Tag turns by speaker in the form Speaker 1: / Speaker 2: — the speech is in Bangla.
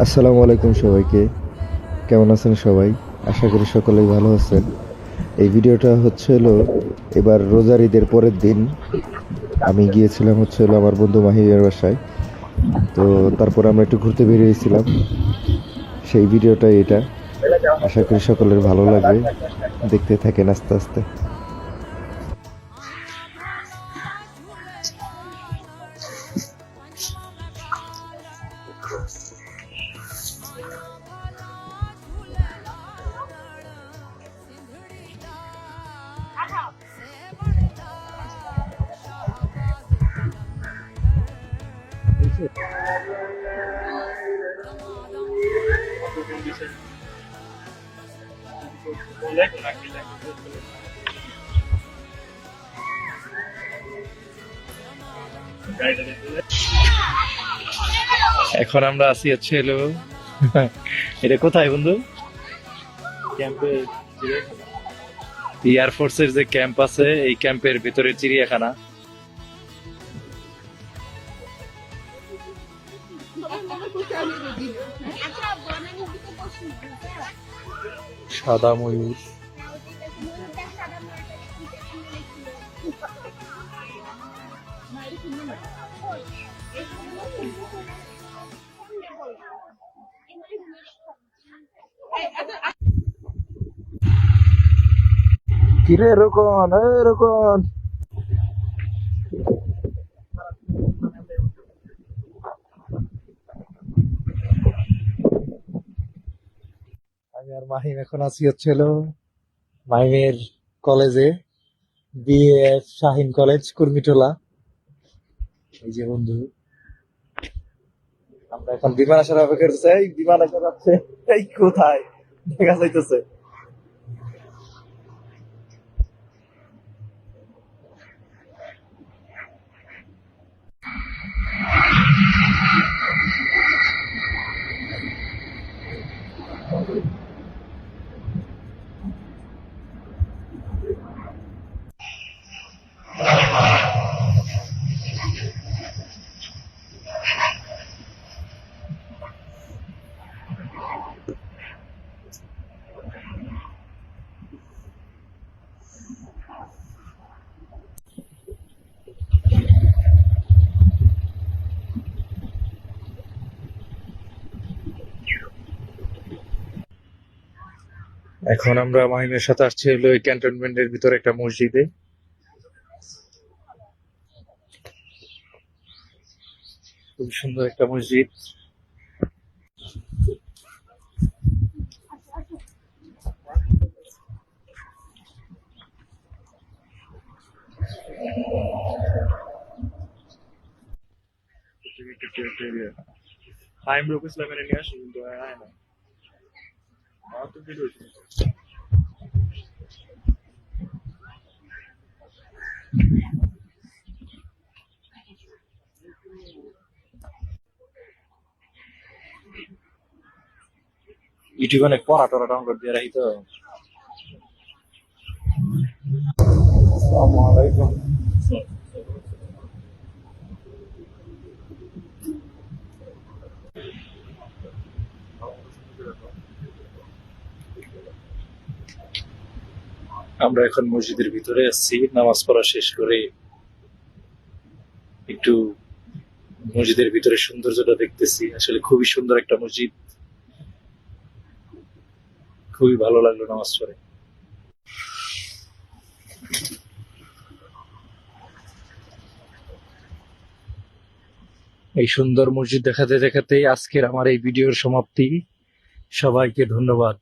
Speaker 1: আসসালামু আলাইকুম সবাইকে। কেমন আছেন সবাই? আশা করি সকলেই ভালো আছেন। এই ভিডিওটা এবার রোজার ঈদের পরের দিন আমি গিয়েছিলাম আমার বন্ধু মাহিমের বাসায়। তো তারপর আমরা একটু ঘুরতে বেরিয়েছিলাম, সেই ভিডিওটাই এটা। আশা করি সকলের ভালো লাগবে, দেখতে থাকেন আস্তে আস্তে।
Speaker 2: এখন আমরা আছি এটা কোথায় বন্ধু? ক্যাম্পে, এয়ারফোর্সের যে ক্যাম্প আছে এই ক্যাম্পের ভিতরে চিড়িয়াখানা। সাদা ময়ূর, কিরে রোকন, রোকন। আমি আর মাহিম এখন আছি মাহিমের কলেজে, বিএএফ শাহিন কলেজ কুর্মিটোলা। এই যে বন্ধু, আমরা এখন বিমান আসার অপেক্ষা করতেছি। এই বিমান এসে যাচ্ছে, এই কোথায় দেখা যাইতেছে। এখন আমরা মাহিমের সাথে আসছি এই ক্যান্টনমেন্টের ভিতরে একটা মসজিদে। খুব সুন্দর একটা মসজিদ। হাইম রুক ইসলামের নিয়ে আসি কিন্তু আয় না। ইউটিউবে অনেক পড়া টরা ডাউনলোড দিয়ে রাখি তো। আসসালামু আলাইকুম। আমরা এখন মসজিদের ভিতরে আছি, নামাজ পড়া শেষ করে একটু মসজিদের ভিতরে সৌন্দর্যটা দেখতেছি। আসলে খুবই সুন্দর একটা মসজিদ, খুবই ভালো লাগলো নামাজ পড়ে। এই সুন্দর মসজিদ দেখাতে দেখাতে আজকের আমার এই ভিডিওর সমাপ্তি। সবাইকে ধন্যবাদ।